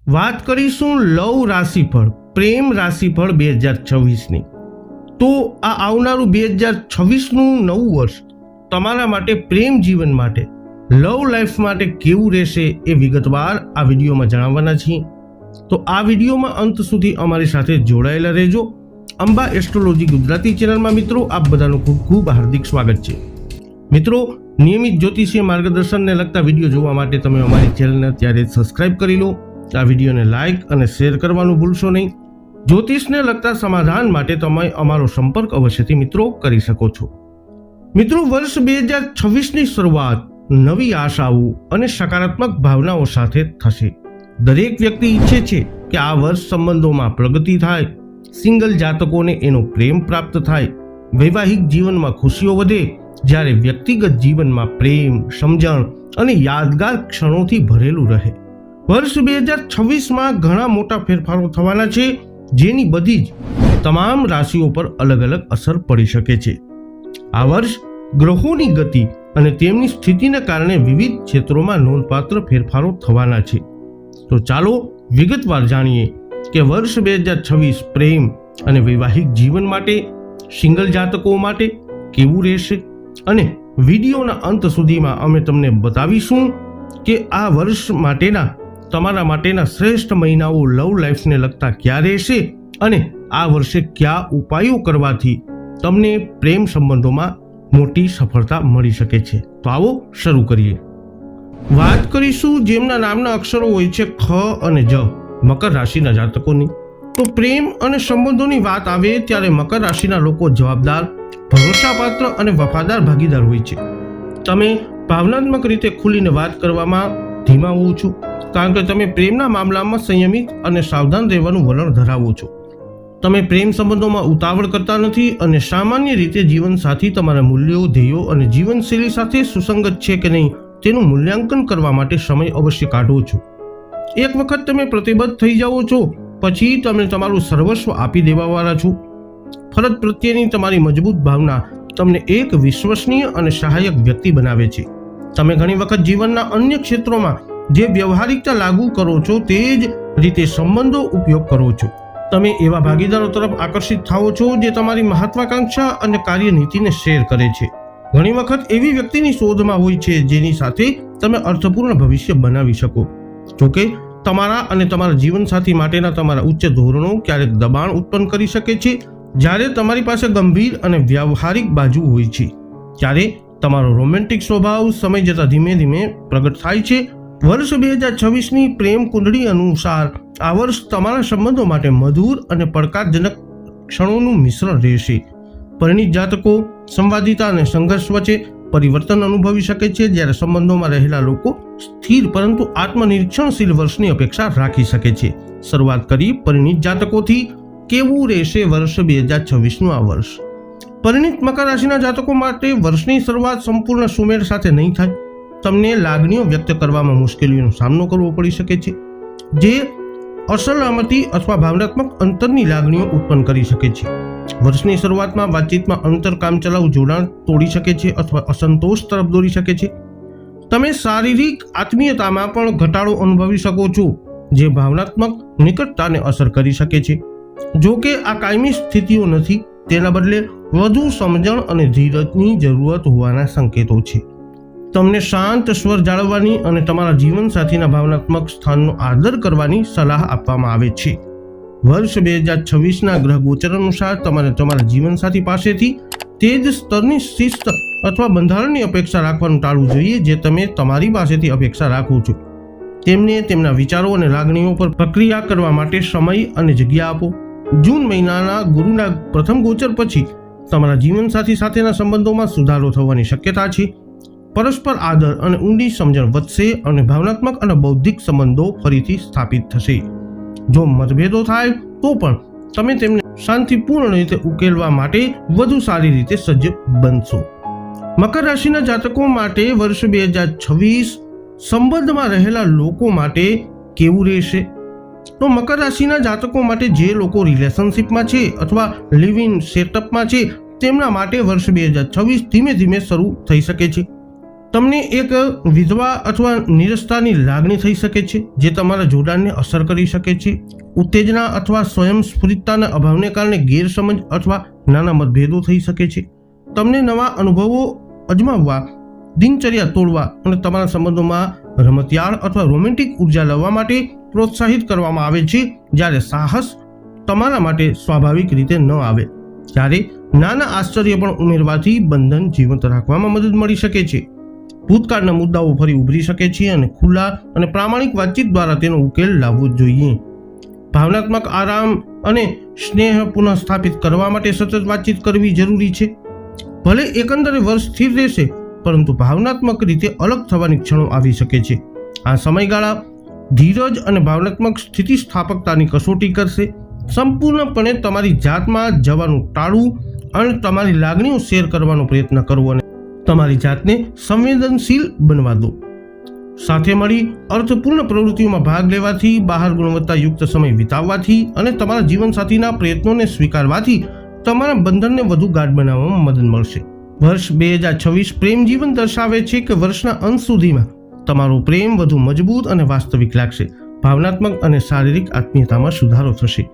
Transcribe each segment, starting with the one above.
વાત કરીશું લવ રાશિફળ, પ્રેમ રાશિફળ 2026ની। તો આ આવનારું 2026નું નવું વર્ષ તમારા માટે પ્રેમ જીવન માટે, લવ લાઈફ માટે કેવું રહેશે એ વિગતવાર આ વિડીયોમાં જણાવવાના છીએ। તો આ વિડીયોમાં અંત સુધી અમારી સાથે જોડાયેલા રહેજો। અંબા એસ્ટ્રોલોજી ગુજરાતી ચેનલમાં મિત્રો આપ બધાનું ખૂબ ખૂબ હાર્દિક સ્વાગત છે। મિત્રો, નિયમિત જ્યોતિષીય માર્ગદર્શનને લગતા વિડીયો જોવા માટે તમે અમારી ચેનલને અત્યારે સબસ્ક્રાઇબ કરી લો। આ વિડીયોને લાઇક અને શેર કરવાનું ભૂલશો નહીં। જ્યોતિષને લગતા સમાધાન માટે તમે અમારો સંપર્ક અવશ્યથી મિત્રો કરી શકો છો। મિત્રો, વર્ષ 2026ની શરૂઆત નવી આશાઓ અને સકારાત્મક ભાવનાઓ સાથે થશે। દરેક વ્યક્તિ ઈચ્છે છે કે આ વર્ષ સંબંધોમાં પ્રગતિ થાય, સિંગલ જાતકોને એનો પ્રેમ પ્રાપ્ત થાય, વૈવાહિક જીવનમાં ખુશીઓ વધે, જ્યારે વ્યક્તિગત જીવનમાં પ્રેમ, સમજણ અને યાદગાર ક્ષણોથી ભરેલું રહે। વર્ષ 2026માં ઘણા મોટા ફેરફારો થવાના છે, જેની બધી જ તમામ રાશિઓ પર અલગ અલગ અસર પડી શકે છે। આ વર્ષ ગ્રહોની ગતિ અને તેમની સ્થિતિને કારણે વિવિધ ક્ષેત્રોમાં નોંધપાત્ર ફેરફારો થવાના છે। તો ચાલો વિગતવાર જાણીએ કે વર્ષ 2026 પ્રેમ અને વૈવાહિક જીવન માટે, સિંગલ જાતકો માટે કેવું રહેશે। અને વિડીયોના અંત સુધીમાં અમે તમને બતાવીશું કે આ વર્ષ માટેના તમારા માટેના શ્રેષ્ઠ મહિનાઓ લવ લાઈફને લગતા ક્યાં રહેશે અને આ વર્ષે કયા ઉપાયો કરવાથી તમને પ્રેમ સંબંધોમાં મોટી સફળતા મળી શકે છે। તો આવો શરૂ કરીએ। વાત કરીશું જેમના નામના અક્ષરો હોય છે ખ અને જ, મકર રાશિના જાતકોની। તો પ્રેમ અને સંબંધોની વાત આવે ત્યારે મકર રાશિના લોકો જવાબદાર, ભરોસાપાત્ર અને વફાદાર ભાગીદાર હોય છે। તમે ભાવનાત્મક રીતે ખુલીને વાત કરવામાં ધીમા હોવ છો, કારણ કે તમે પ્રેમના મામલામાં સંયમિત અને સાવધાન રહેવાનું વલણ ધરાવો છો। તમે પ્રેમ સંબંધોમાં ઉતાવળ કરતા નથી અને સામાન્ય રીતે જીવનસાથી તમારા મૂલ્યો, ધ્યેયો અને જીવનશૈલી સાથે સુસંગત છે કે નહીં તેનું મૂલ્યાંકન કરવા માટે સમય અવશ્ય કાઢો છો। એક વખત તમે પ્રતિબદ્ધ થઈ જાઓ છો પછી તમે તમારું સર્વસ્વ આપી દેવાવાળા છો। ફરજ પ્રત્યેની તમારી મજબૂત ભાવના તમને એક વિશ્વસનીય અને સહાયક વ્યક્તિ બનાવે છે। તમે ઘણી વખત જીવનના અન્ય ક્ષેત્રોમાં જે વ્યવહારિકતા લાગુ કરો છો તે જ રીતે સંબંધો ઉપયોગ કરો છો। તમે એવા ભાગીદારો તરફ આકર્ષિત થાઓ છો જે તમારી મહત્વાકાંક્ષા અને કાર્યનીતિને શેર કરે છે। ઘણી વખત એવી વ્યક્તિની શોધમાં હોય છે જેની સાથે તમે અર્થપૂર્ણ ભવિષ્ય બનાવી શકો। જોકે તમારા અને તમારા જીવનસાથી માટેના તમારા ઉચ્ચ ધોરણો ક્યારેક દબાણ ઉત્પન્ન કરી શકે છે, જ્યારે તમારી પાસે ગંભીર અને વ્યવહારિક બાજુ હોય છે। ત્યારે તમારો રોમેન્ટિક સ્વભાવ સમય જતાં ધીમે ધીમે પ્રગટ થાય છે। વર્ષ 2026ની પ્રેમ કુંડળી અનુસાર આ વર્ષ તમારા સંબંધો માટે મધુર અને પડકારજનક ક્ષણોનું મિશ્રણ રહેશે। પરિણીત જાતકો સંવાદિતા અને સંઘર્ષ વચ્ચે પરિવર્તન અનુભવી શકે છે, જ્યારે સંબંધોમાં રહેલા લોકો સ્થિર પરંતુ આત્મનિરીક્ષણશીલ વર્ષની અપેક્ષા રાખી શકે છે। શરૂઆત કરી પરિણીત જાતકોથી, કેવું રહેશે વર્ષ 2026નું આ વર્ષ? પરિણીત મકર રાશિના જાતકો માટે વર્ષની શરૂઆત સંપૂર્ણ સુમેળ સાથે નહીં થાય। તમને લાગણીઓ વ્યક્ત કરવામાં મુશ્કેલીઓનો સામનો કરવો પડી શકે છે, જે અસલામતી અથવા ભાવનાત્મક અંતરની લાગણીઓ ઉત્પન્ન કરી શકે છે। વર્ષની શરૂઆતમાં વાતચીતમાં અંતર કામચલાઉ જોડાણ તોડી શકે છે અથવા અસંતોષ તરફ દોરી શકે છે। તમે શારીરિક આત્મીયતામાં પણ ઘટાડો અનુભવી શકો છો, જે ભાવનાત્મક નિકટતાને અસર કરી શકે છે। જો કે આ કાયમી સ્થિતિઓ નથી, તેના બદલે વધુ સમજણ અને ધીરજની જરૂરત હોવાના સંકેતો છે। તમને શાંત સ્વર જાળવવાની અને તમારા જીવનસાથીના ભાવનાત્મક સ્થાનનો આદર કરવાની સલાહ આપવામાં આવે છે। વર્ષ 2026ના ગ્રહ ગોચર અનુસાર તમારે તમારા જીવનસાથી પાસેથી તે જ સ્તરની શિસ્ત અથવા બંધારણની અપેક્ષા રાખવાનું ટાળવું જોઈએ જે તમે તમારી પાસેથી અપેક્ષા રાખો છો। તેમને તેમના વિચારો અને લાગણીઓ પર પ્રક્રિયા કરવા માટે સમય અને જગ્યા આપો। જૂન મહિનાના ગુરુના પ્રથમ ગોચર પછી તમારા જીવનસાથી સાથેના સંબંધોમાં સુધારો થવાની શક્યતા છે। પરસ્પર આદર અને ઊંડી સમજણ વધશે અને ભાવનાત્મક અને બૌદ્ધિક સંબંધો ફરીથી સ્થાપિત થશે। જો મતભેદો થાય તો પણ તમે તેમને શાંતિપૂર્ણ રીતે ઉકેલવા માટે વધુ સારી રીતે સજ્જ બનશો। મકર રાશિના જાતકો માટે વર્ષ 2026 સંબંધમાં રહેલા લોકો માટે કેવું રહેશે? તો મકર રાશિના જાતકો માટે જે લોકો રિલેશનશિપમાં છે અથવા લિવ ઇન સેટઅપમાં છે તેમના માટે વર્ષ 2026 ધીમે ધીમે શરૂ થઈ શકે છે। તમને એક વિધવા અથવા નિરસતાની લાગણી થઈ શકે છે, જે તમારા જોડાણને અસર કરી શકે છે. ઉત્તેજના અથવા સ્વયંસ્ફુરિતતાના અભાવને કારણે ગેરસમજ અથવા નાના મતભેદો થઈ શકે છે. તમને નવા અનુભવો અજમાવવા, દિનચર્યા તોડવા અને તમારા સંબંધોમાં રમતિયાળ અથવા રોમેન્ટિક ઉર્જા લાવવા માટે પ્રોત્સાહિત કરવામાં આવે છે. જ્યારે સાહસ તમારા માટે સ્વાભાવિક રીતે ન આવે, ત્યારે નાના આશ્ચર્ય પણ ઉમેરવાથી બંધન જીવંત રાખવામાં મદદ મળી શકે છે. ભૂતકાળના મુદ્દાઓ ફરી ઉભરી શકે છે અને ખુલ્લા અને પ્રામાણિક વાતચીત દ્વારા તેનો ઉકેલ લાવવો જોઈએ. ભાવનાત્મક આરામ અને સ્નેહ પુનઃસ્થાપિત કરવા માટે સતત વાતચીત કરવી જરૂરી છે. ભલે એકંદરે વર્ષ સ્થિર રહેશે, પરંતુ ભાવનાત્મક રીતે અલગ થવાની ક્ષણો આવી શકે છે. આ સમયગાળા ધીરજ અને ભાવનાત્મક સ્થિતિસ્થાપકતાની કસોટી કરશે. સંપૂર્ણપણે તમારી જાતમાં જવાનું ટાળવું અને તમારી લાગણીઓ શેર કરવાનો પ્રયત્ન કરવો અને તમારી જાતને સંવેદનશીલ બનવા દો. સાથે મળી અર્થપૂર્ણ પ્રવૃત્તિઓમાં ભાગ લેવાથી, બહાર ગુણવત્તાયુક્ત સમય વિતાવવાથી અને તમારા જીવનસાથીના પ્રયત્નોને સ્વીકારવાથી તમારા બંધનને વધુ ગાઢ બનાવવામાં મદદ મળશે. વર્ષ 2026 પ્રેમ જીવન દર્શાવે છે કે વર્ષના અંત સુધીમાં તમારો પ્રેમ વધુ મજબૂત અને વાસ્તવિક લાગશે. ભાવનાત્મક અને શારીરિક આત્મીયતામાં સુધારો થશે.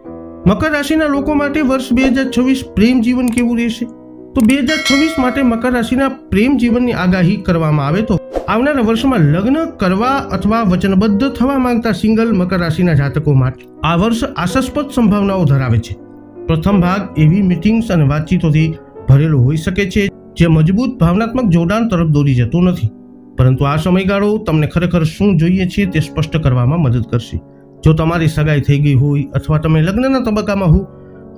મકર રાશિના લોકો માટે વર્ષ 2026 પ્રેમ જીવન કેવું રહેશે? તો 2026 માટે મકર રાશિના પ્રેમ જીવનની આગાહી કરવામાં આવે તો આવનારા વર્ષમાં લગ્ન કરવા અથવા વચનબદ્ધ થવા માંગતા સિંગલ મકર રાશિના જાતકો માટે આ વર્ષ આશાસ્પદ સંભાવનાઓ ધરાવે છે. પ્રથમ ભાગ એવી મીટિંગ્સ અને વાતચીતોથી ભરેલો હોઈ શકે છે જે મજબૂત ભાવનાત્મક જોડાણ તરફ દોરી જતો નથી, પરંતુ આ સમયગાળો તમને ખરેખર શું જોઈએ છે તે સ્પષ્ટ કરવામાં મદદ કરશે. જો તમારી સગાઈ થઈ ગઈ હોય અથવા તમે લગ્નના તબક્કામાં હો,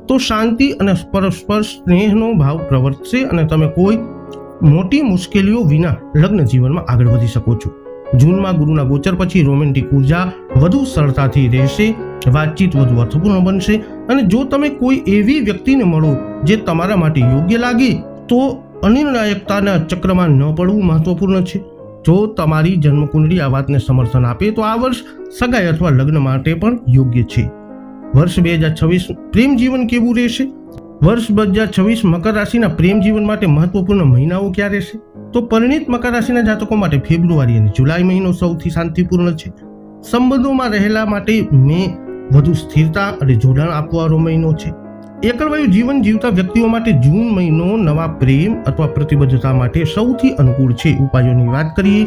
તો શાંતિ અને પરસ્પર સ્નેહનો ભાવ પ્રવર્તશે અને તમે કોઈ મોટી મુશ્કેલીઓ વિના લગ્ન જીવનમાં આગળ વધી શકો છો. જૂનમાં ગુરુના ગોચર પછી રોમેન્ટિક ઉર્જા વધુ સરળતાથી રહેશે, વાતચીત વધુ અર્થપૂર્ણ બનશે અને જો તમે કોઈ એવી વ્યક્તિને મળો જે તમારા માટે યોગ્ય લાગે તો અનિર્ણાયકતાના ચક્રમાં ન પડવું મહત્વપૂર્ણ છે. જો તમારી જન્મકુંડળી આ વાતને સમર્થન આપે તો આ વર્ષ સગાઈ અથવા લગ્ન માટે પણ યોગ્ય છે. વર્ષ 2026 પ્રેમ જીવન કેવું રહેશે? વર્ષ 2026 મકર રાશિના પ્રેમ જીવન માટે મહત્વપૂર્ણ મહિનાઓ ક્યાં રહેશે? તો પરિણીત મકર રાશિના જાતકો માટે ફેબ્રુઆરી અને જુલાઈ મહિનો સૌથી શાંતિપૂર્ણ છે. સંબંધોમાં રહેલા માટે મે વધુ સ્થિરતા અને જોડાણ આપવાનો મહિનો છે. એકલવાયુ જીવન જીવતા વ્યક્તિઓ માટે જૂન મહિનો નવા પ્રેમ અથવા પ્રતિબદ્ધતા માટે સૌથી અનુકૂળ છે. ઉપાયોની વાત કરીએ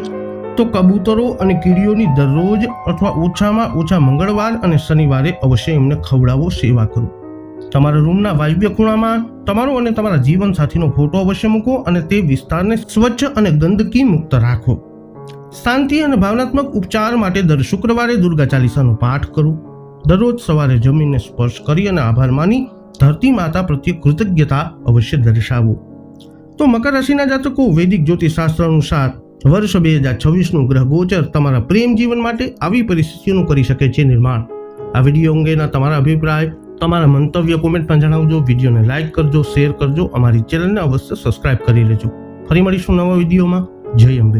તો કબૂતરો અને કીડીઓની દરરોજ અથવા ઓછામાં ઓછા મંગળવાર અને શનિવારે અવશ્ય એમને ખવડાવો, સેવા કરો. તમારા રૂમના વાયવ્ય ખૂણામાં તમારો અને તમારા જીવનસાથીનો ફોટો અવશ્ય મૂકો અને તે વિસ્તારને સ્વચ્છ અને ગંદકી મુક્ત રાખો. શાંતિ અને ભાવનાત્મક ઉપચાર માટે દર શુક્રવારે દુર્ગા ચાલીસાનો પાઠ કરો. દરરોજ સવારે જમીનને સ્પર્શ કરી અને આભાર માની ધરતી માતા પ્રત્યે કૃતજ્ઞતા અવશ્ય દર્શાવો. તો મકર રાશિના જાતકો, વૈદિક જ્યોતિષશાસ્ત્ર અનુસાર વર્ષ 2026નું ગ્રહ ગોચર તમારા પ્રેમ જીવન માટે આવી પરિસ્થિતિઓનું કરી શકે છે નિર્માણ. આ વિડીયો અંગેના તમારા અભિપ્રાય, તમારા મંતવ્ય કોમેન્ટમાં જણાવજો. વિડીયોને લાઇક કરજો, શેર કરજો, અમારી ચેનલને અવશ્ય સબસ્ક્રાઇબ કરી લેજો. ફરી મળીશું નવા વિડીયોમાં. જય અંબે.